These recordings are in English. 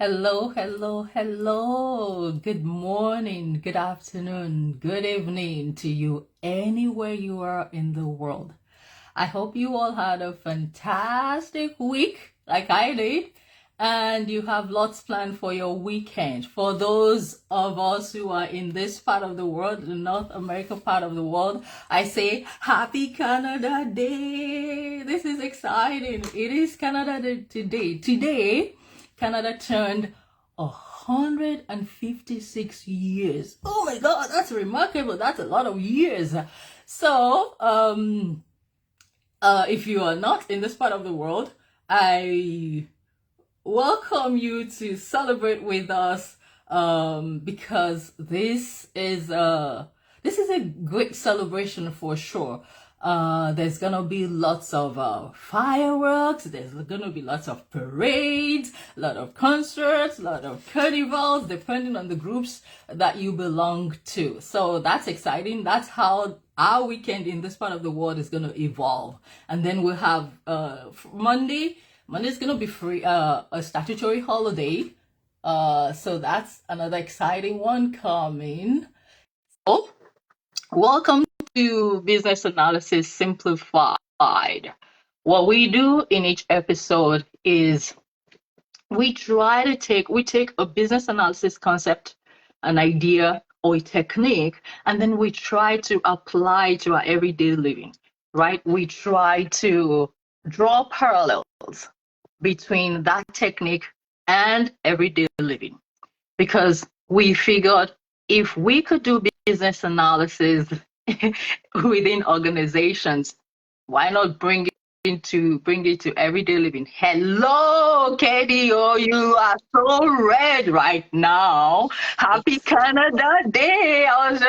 Hello, hello, hello. Good morning, good afternoon, good evening to you anywhere you are in the world. I hope you all had a fantastic week like I did, and you have lots planned for your weekend. For those of us who are in this part of the world, the North America part of the world, I say Happy Canada Day. This is exciting. It is Canada Day today. Today, Canada turned 156 years. Oh my God, that's remarkable. That's a lot of years. So, if you are not in this part of the world, I welcome you to celebrate with us because this is a great celebration for sure. There's gonna be lots of fireworks. There's gonna be lots of parades, a lot of concerts, a lot of carnivals, depending on the groups that you belong to. So that's exciting. That's how our weekend in this part of the world is gonna evolve. And then we'll have Monday. Monday's gonna be free, a statutory holiday. So that's another exciting one coming. Oh, welcome to Business Analysis Simplified. What we do in each episode is we take a business analysis concept, an idea or a technique, and then we try to apply to our everyday living, right? We try to draw parallels between that technique and everyday living because we figured if we could do business analysis within organizations, why not bring it to everyday living? Hello, KDO, you are so red right now. Happy Canada Day. I was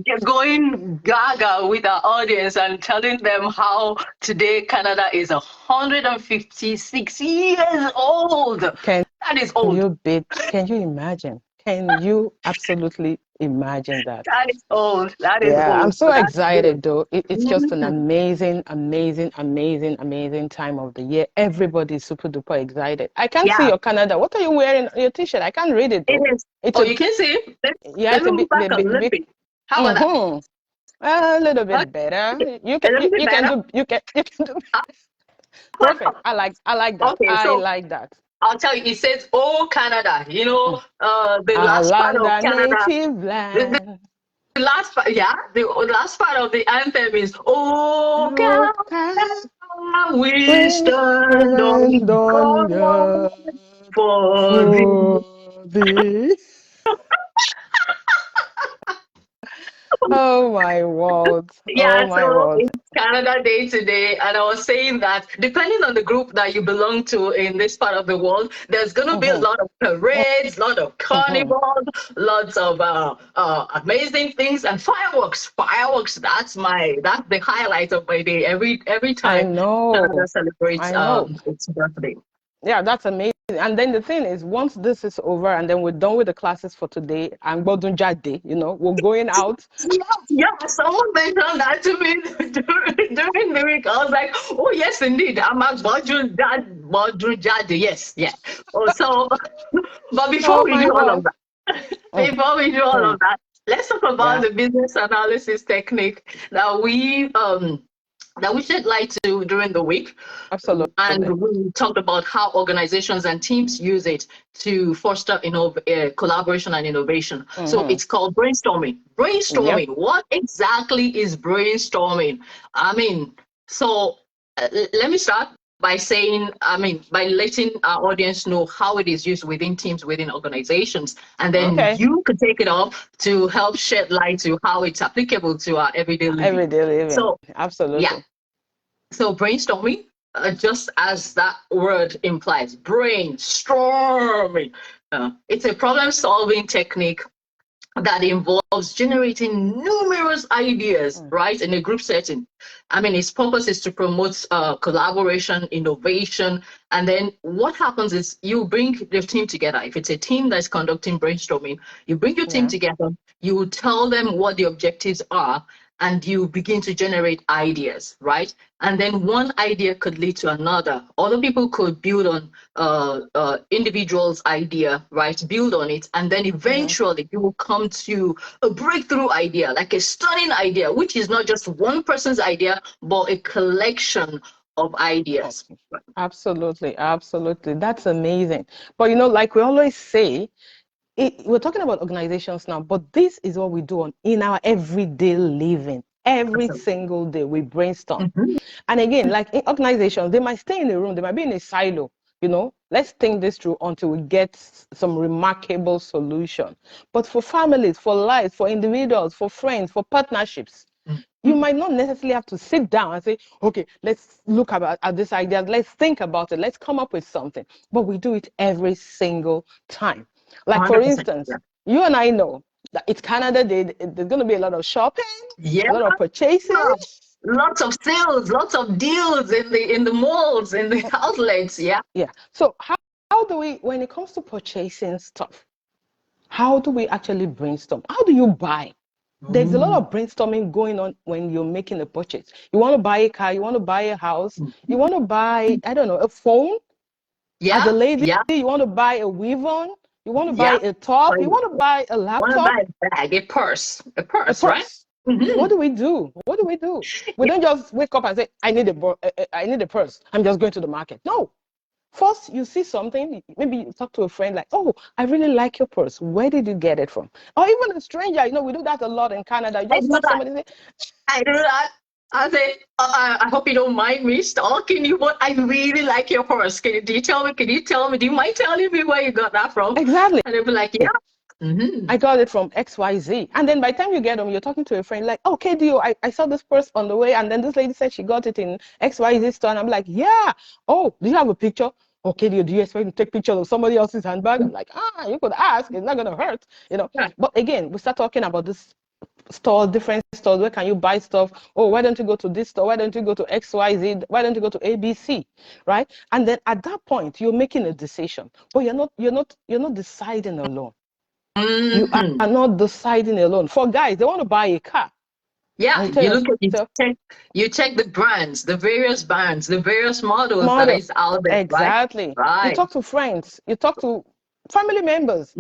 just going gaga with our audience and telling them how today Canada is 156 years old. That is old. Can you imagine? Can you absolutely imagine that? That is old. That is Yeah, old. I'm so That's excited though. It's just an good. amazing, amazing, amazing, amazing time of the year. Everybody's super duper excited. I can't see Yeah, your Canada. What are you wearing on your t-shirt? I can't read it it though. is. It's Oh, a you can see it. yeah, Let it's me a move back a little bit bit. How about that? mm-hmm. A little Okay, bit better. a little bit You can better. do you can do Uh, perfect. I like that. Okay, I so like that. I'll tell you, it says, "Oh, Canada." Mm. The Our last part land, of our Canada. native The land. last part, yeah, the last part of the anthem is, "Oh, Oh, Canada, we we stand stand on on guard guard for thee." for thee. Oh my word. Yeah, Oh my so word. it's Canada Day today, and I was saying that depending on the group that you belong to in this part of the world, there's going to be a Mm-hmm. lot of parades, a lot of Mm-hmm. carnivals, lots of amazing things, and fireworks. Fireworks. That's the highlight of my day. Every I time Canada know. celebrates I know. its birthday. Yeah, that's amazing. And then the thing is, once this is over and then we're done with the classes for today, and we're going out. Yes, yeah, someone mentioned that to me during the week. I was like, oh, yes, indeed. I'm a Bodru Dad. Yes, yeah. Oh, so, but before Oh we my do all word. of that, before we do all Mm-hmm. of that, let's talk about Yeah, the business analysis technique that we shed light to during the week. And absolutely. we talked about how organizations and teams use it to foster collaboration and innovation. So Mm-hmm. it's called brainstorming. Yep. Brainstorming. What exactly is brainstorming? I mean, so let me start by saying, by letting our audience know how it is used within teams, within organizations, and then Okay. you could take it off to help shed light to how it's applicable to our everyday living. Everyday living. So, yeah. Absolutely. So brainstorming, just as that word implies, brainstorming. It's a problem-solving technique that involves generating numerous ideas, Mm. right, in a group setting. I mean, its purpose is to promote collaboration, innovation, and then what happens is you bring your team together. If it's a team that's conducting brainstorming, you bring your team Yeah. together, you tell them what the objectives are, and you begin to generate ideas, right? And then one idea could lead to another. Other people could build on individuals' idea, right? Build on it, and then eventually you will come to a breakthrough idea, like a stunning idea, which is not just one person's idea, but a collection of ideas. Absolutely, absolutely. That's amazing. But like we always say, we're talking about organizations now, but this is what we do in our everyday living. Every single day we brainstorm. Mm-hmm. And again, like in organizations, they might stay in a room, they might be in a silo. Let's think this through until we get some remarkable solution. But for families, for lives, for individuals, for friends, for partnerships, you might not necessarily have to sit down and say, okay, let's look at this idea, let's think about it, let's come up with something. But we do it every single time. Like, for 100%. instance, Yeah. you and I know that it's Canada Day. There's going to be a lot of shopping, Yeah. a lot of purchasing. Lots of sales, lots of deals in the malls, in the outlets. Yeah. Yeah. So how do we, when it comes to purchasing stuff, how do we actually brainstorm? How do you buy? There's a lot of brainstorming going on when you're making a purchase. You want to buy a car, you want to buy a house, you want to buy, I don't know, a phone. Yeah. As a lady, Yeah. you want to buy a weave-on, you want to buy Yeah. a top, you want to buy a Want to laptop, buy a bag, a purse, a right? purse. What do we do? What do we do? We don't just wake up and say, I need a purse. I'm just going to the market. No. First, you see something, maybe you talk to a friend like, oh, I really like your purse. Where did you get it from? Or even a stranger, we do that a lot in Canada. You just stop somebody and say, I do that. I say, I hope you don't mind me stalking you, but I really like your purse. Do you tell me? Can you tell me? Do you mind telling me where you got that from? Exactly. And they'll be like, yeah. I got it from XYZ. And then by the time you get home, you're talking to a friend like, oh, KDO, I saw this purse on the way. And then this lady said she got it in XYZ store. And I'm like, yeah. Oh, do you have a picture? Okay, do you expect to take pictures of somebody else's handbag? I'm like, you could ask. It's not going to hurt, Yeah. But again, we start talking about this store, different stores. Where can you buy stuff? Oh, why don't you go to this store? Why don't you go to XYZ? Why don't you go to ABC? Right? And then at that point, you're making a decision. But you're not deciding alone. You are not deciding alone. For guys, they want to buy a car. Yeah, you check the brands, the various brands, the various models that is out there. Exactly. Right? You talk to friends, you talk to family members.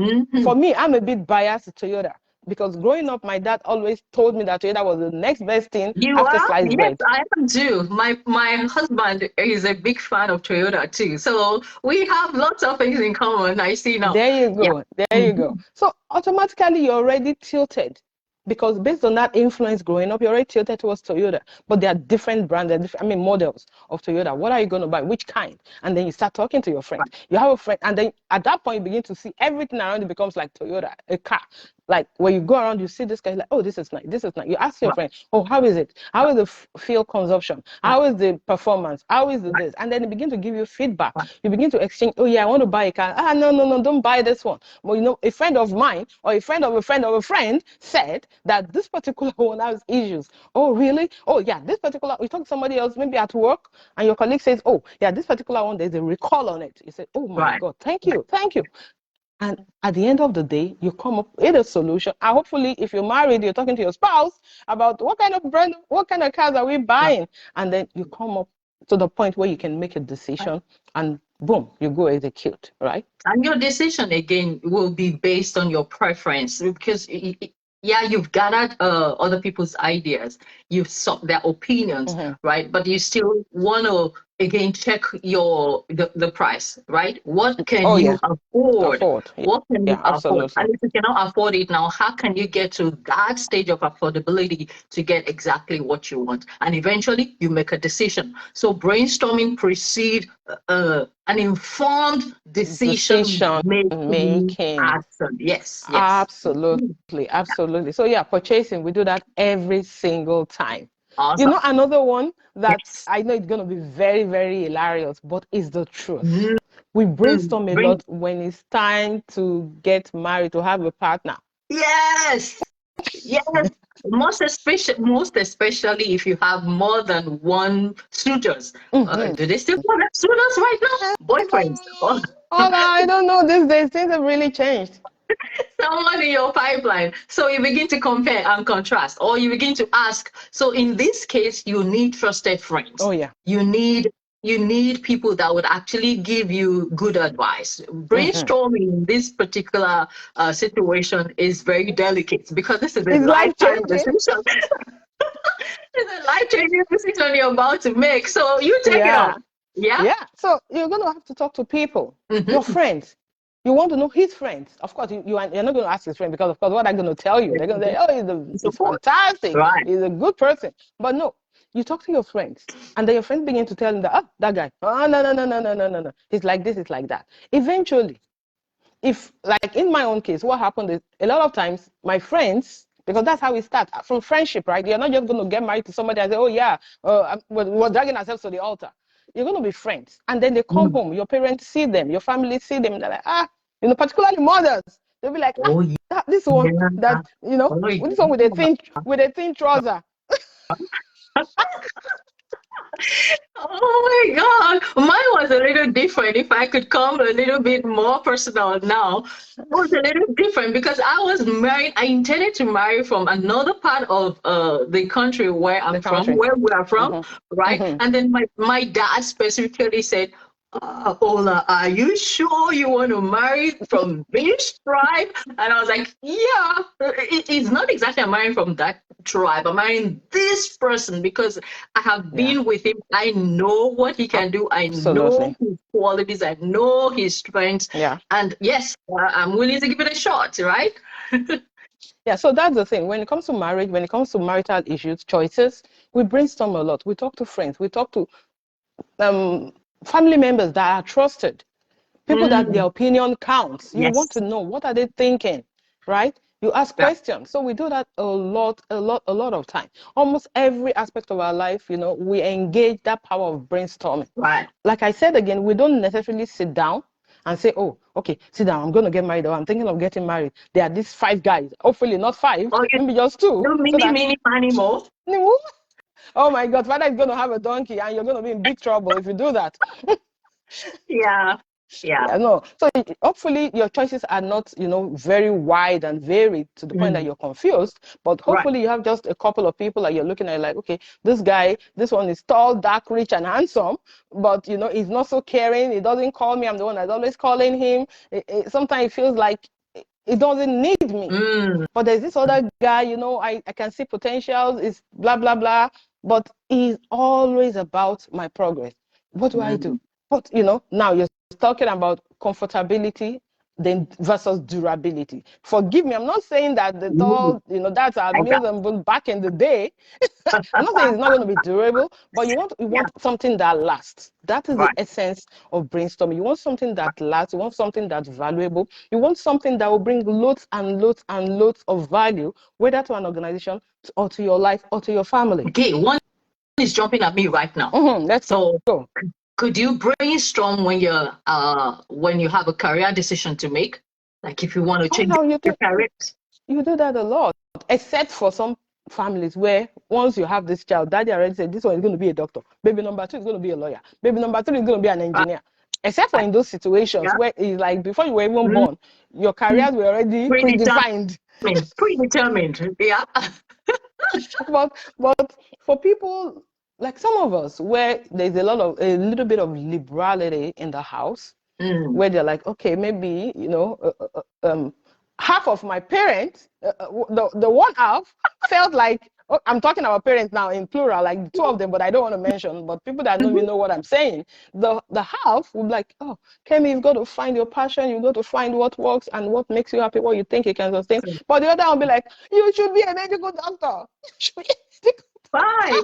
For me, I'm a bit biased to Toyota because growing up, my dad always told me that Toyota was the next best thing after sliced bread. Yes, I am too. My husband is a big fan of Toyota too. So we have lots of things in common. I see now. There you go. Yeah. There you go. So automatically you're already tilted. Because based on that influence growing up, you're already tilted towards Toyota. But there are different brands, models of Toyota. What are you going to buy? Which kind? And then you start talking to your friend. You have a friend, and then at that point, you begin to see everything around you becomes like Toyota, a car. Like when you go around, you see this guy, like, oh, this is nice, this is nice. You ask your friend, oh, how is it? How is the fuel consumption? How is the performance? How is this? And then they begin to give you feedback. You begin to exchange, oh, yeah, I want to buy a car. No, don't buy this one. Well, a friend of mine or a friend of a friend of a friend said that this particular one has issues. Oh, really? Oh, yeah, this particular, you talk to somebody else, maybe at work, and your colleague says, oh, yeah, this particular one, there's a recall on it. You say, oh, my God, thank you. And at the end of the day, you come up with a solution. And hopefully, if you're married, you're talking to your spouse about what kind of brand, what kind of cars are we buying? And then you come up to the point where you can make a decision and boom, you go execute, right? And your decision, again, will be based on your preference because, you've gathered other people's ideas, you've sought their opinions, right? But you still want to, again, check the price, right? What can you afford? What can you afford? And if you cannot afford it now, how can you get to that stage of affordability to get exactly what you want? And eventually, you make a decision. So brainstorming precedes an informed decision making action. Yes. Absolutely. So yeah, purchasing, we do that every single time. Awesome. Another one that I know it's going to be very, very hilarious, but it's the truth. We brainstorm a lot when it's time to get married, to have a partner. Yes. Most especially if you have more than one suitors. Do they still call them suitors right now? Boyfriends. I don't know. These days things have really changed. someone in your pipeline. So you begin to compare and contrast, or you begin to ask. So in this case, you need trusted friends. Oh yeah. You need people that would actually give you good advice. Brainstorming in this particular situation is very delicate because this is a It's life lifetime changing. decision. It's a life-changing decision you're about to make. So you take it Yeah. on. Yeah. Yeah. So you're gonna have to talk to people, your friends. You want to know his friends. Of course, you're not going to ask his friend because, of course, what I'm going to tell you, they're going to say, oh, he's fantastic. Right. He's a good person. But no, you talk to your friends, and then your friends begin to tell them that, oh, that guy, oh, no. He's like this, he's like that. Eventually, if, like in my own case, what happened is a lot of times my friends, because that's how we start, from friendship, right? You're not just going to get married to somebody and say, oh, yeah, we're dragging ourselves to the altar. You're going to be friends. And then they come home, your parents see them, your family see them, they're like, particularly mothers, they'll be like, this one, that, this one with a thin trouser. Oh my God. Mine was a little different. If I could come a little bit more personal now, it was a little different because I was married. I intended to marry from another part of the country where I'm from, where we are from, right? And then my dad specifically said, Ola, are you sure you want to marry from this tribe? And I was like, yeah, it's not exactly I'm marrying from that tribe. I'm marrying this person because I have been with him. I know what he can do. I know his qualities. I know his strengths. Yeah. And yes, I'm willing to give it a shot, right? Yeah, so that's the thing. When it comes to marriage, when it comes to marital issues, choices, we brainstorm a lot. We talk to friends. We talk to family members that are trusted, people that their opinion counts. You want to know, what are they thinking, right? You ask questions. So we do that a lot of time. Almost every aspect of our life, we engage that power of brainstorming. Right. Like I said again, we don't necessarily sit down and say, oh, okay, sit down, I'm going to get married, or I'm thinking of getting married. There are these 5 guys, hopefully not 5, maybe just 2. Mini more. Oh my God, father is going to have a donkey and you're going to be in big trouble if you do that. Yeah. No. So hopefully your choices are not, very wide and varied to the point that you're confused. But hopefully you have just a couple of people that you're looking at, like, okay, this guy, this one is tall, dark, rich, and handsome, but he's not so caring. He doesn't call me. I'm the one that's always calling him. Sometimes it feels like he doesn't need me. But there's this other guy, I can see potentials. Is blah blah blah. But he's always about my progress. What do I do? But now you're talking about comfortability then versus durability. Forgive me, I'm not saying that the tall, that's our meals and bones back in the day. I'm not saying it's not going to be durable, but you want something that lasts. That is the essence of brainstorming. You want something that lasts. You want something that's valuable. You want something that will bring loads and loads and loads of value, whether to an organization or to your life or to your family. Okay, one is jumping at me right now. Let's go. Could you brainstorm when you have a career decision to make? Like if you want to change your career? You do that a lot, except for some families where once you have this child, daddy already said this one is going to be a doctor. Baby number 2 is going to be a lawyer. Baby number 3 is going to be an engineer. Except for in those situations where it's like before you were even born, your careers were already predefined. Predetermined, yeah. But for people like some of us, where there's a little bit of liberality in the house, where they're like, okay, maybe half of my parents, the one half felt like, I'm talking about parents now in plural, like 2 of them, but I don't want to mention, but people that know me know what I'm saying. The half will be like, oh, Kemi, you've got to find your passion, you've got to find what works and what makes you happy, what you think you can sustain. But the other will be like, you should be a medical doctor. Right.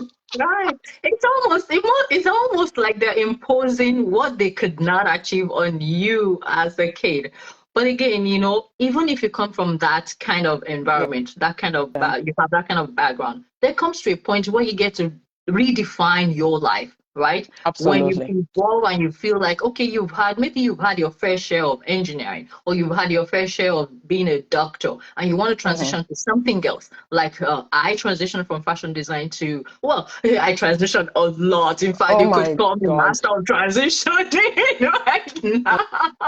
It's almost like they're imposing what they could not achieve on you as a kid. But again, even if you come from that kind of environment, that kind of you have that kind of background, there comes to a point where you get to redefine your life. right? When you Absolutely. evolve and you feel like, okay, maybe you've had your fair share of engineering, or you've had your fair share of being a doctor, and you want to Mm-hmm. transition to something else. Like I transitioned from fashion design to, well, I transitioned a lot. In fact, Oh you could my call me God. master of transition right now.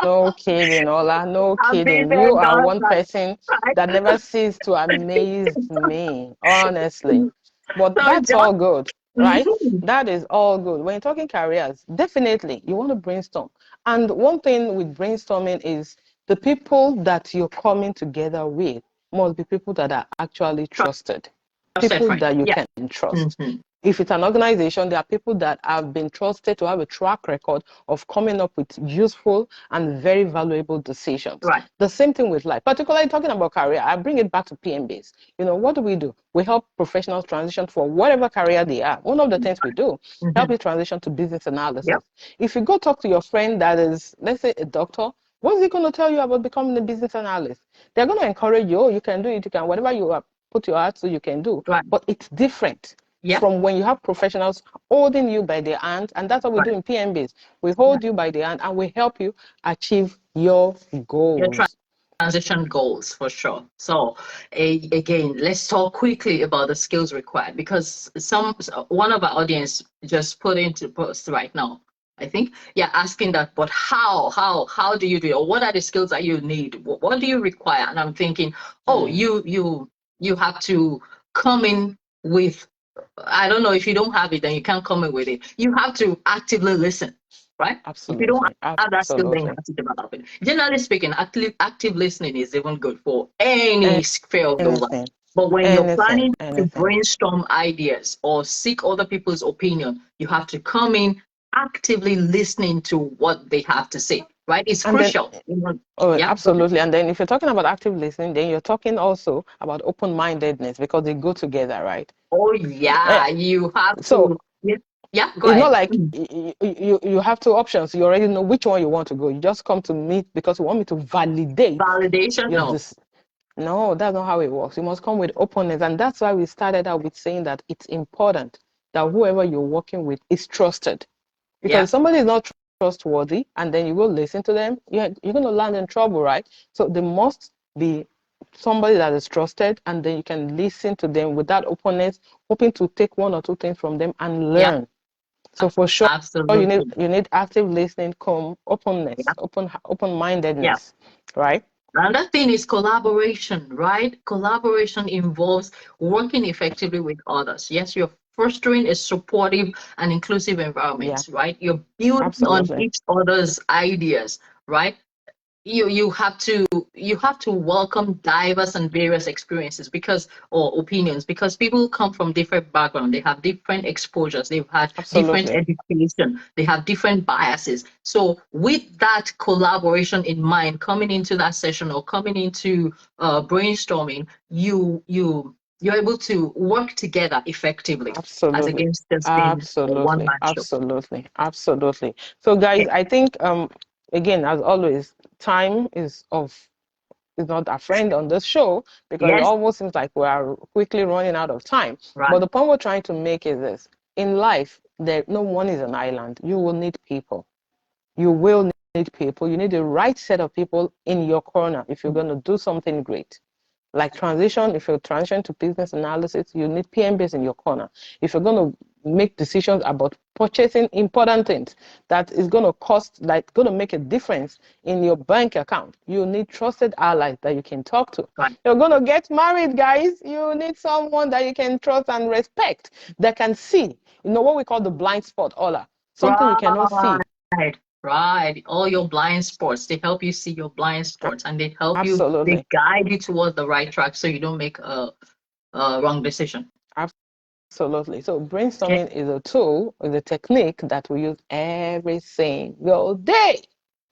No kidding, Ola. No I've been kidding. there, You are done one that, person right? that never ceases to amaze me, honestly. But So that's all just, good, right? mhm, That is all good. When you're talking careers, definitely you want to brainstorm. And one thing with brainstorming is the people that you're coming together with must be people that are actually trusted, trusted people friend. that you Yeah. can trust. Hmm. If it's an organization, there are people that have been trusted to have a track record of coming up with useful and very valuable decisions. Right. The same thing with life, particularly talking about career. I bring it back to PMBs. What do? We help professionals transition for whatever career they are. One of the things we do, help Hmm. you transition to business Yep. analysis. If you go talk to your friend that is, let's say, a doctor, what's he going to tell you about becoming a business analyst? They're going to encourage you, oh, you can do it, you can, whatever you put your heart to, you can do. Right. But it's different Yep. from when you have professionals holding you by the hand, and that's what we Right. do in PMBs. We hold Right. you by the hand and we help you achieve your Your goals. transition goals for sure. So again, let's talk quickly about the skills required, because one of our audience just put into post right now, I think, yeah, asking that, but how do you do it, or what are the skills that you need, what do you require? And I'm thinking, oh, Mm, you have to come in with, I don't know, if you don't have it, then you can't come in with it. You have to actively listen, right? If you don't absolutely, have that skill, then you absolutely. have to develop it. Generally speaking, active listening is even good for any sphere of your life. Anything, But when you're anything, planning to anything. brainstorm ideas or seek other people's opinion, you have to come in actively listening to what they have to say, right? It's And then, crucial. oh, Yeah, go ahead. absolutely. And then if you're talking about active listening, then you're talking also about open-mindedness because they go together, right? Oh, Eh, yeah, you have So to. Yeah, yeah, go it's not ahead. like you have two options. You already know which one you want to go. You just come to me because you want me to validate Validation? your No. this. No, that's not how it works. You must come with openness, and that's why we started out with saying that it's important that whoever you're working with is trusted. Because Yeah, if somebody is not trustworthy, and then you go listen to them, you're going to land in trouble, right? So they must be somebody that is trusted, and then you can listen to them with that openness, hoping to take one or two things from them and yeah, learn. So for sure, you need absolutely. you need active listening, openness, Yeah, yeah. open-mindedness, right? Another thing is collaboration, right? Collaboration involves working effectively with others. Yes, you're fostering a supportive and inclusive Yeah, environment, right? You're building on absolutely, each other's ideas, right? You have to welcome diverse and various experiences, because or opinions, because people come from different backgrounds, they have different exposures, they've had different absolutely, education, they have different biases. So with that collaboration in mind, coming into that session or coming into brainstorming, you're able to work together effectively, as absolutely, against just being a one absolutely, man show. absolutely, absolutely. So, guys, Okay. I think again, as always, time is not a friend on this show because it Yes, almost seems like we are quickly running out of time. But right, the point we're trying to make is this: in life, there no one is an island. You will need people. You will need people. You need the right set of people in your corner if you're going to do something great. Like transition, if you're transition to business analysis, you need PMBs in your corner. If you're going to make decisions about purchasing important things that is going to cost, like going to make a difference in your bank account, you need trusted allies that you can talk to. right, You're going to get married, guys. You need someone that you can trust and respect, that can see, what we call the blind spot, Ola, something you cannot see. right. Right. All your blind spots, they help you see your blind spots, and they Absolutely. guide you towards the right track so you don't make a wrong decision. Absolutely. So Okay. brainstorming is a tool, is a technique that we use every single day.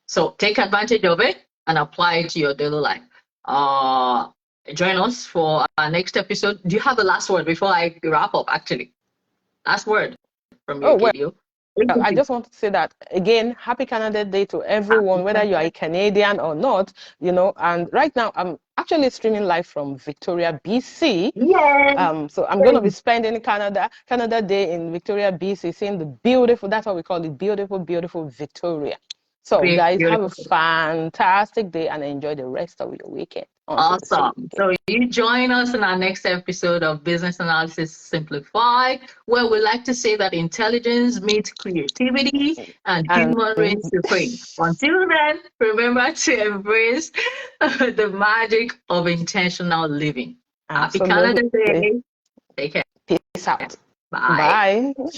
So take advantage of it and apply it to your daily life. Uh, Join us for our next episode. Do you have the last word before I wrap up, actually? Last word from you, Oh, well, KDO. I just want to say that again, happy Canada Day to everyone, whether you are a Canadian or not, and right now I'm actually actually streaming live from Victoria, BC. Yes. So I'm going to be spending Canada Day in Victoria, BC, seeing the beautiful, that's what we call it, beautiful, beautiful Victoria. So guys, have a Beautiful. fantastic day and enjoy the rest of your weekend. Until we see you Awesome. again. So you join us in our next episode of Business Analysis Simplified, where we like to say that intelligence meets creativity and And human reigns supreme. Until then, remember to embrace the magic of intentional living. Happy Canada absolutely. Day. Take care. Peace out. Bye. Bye.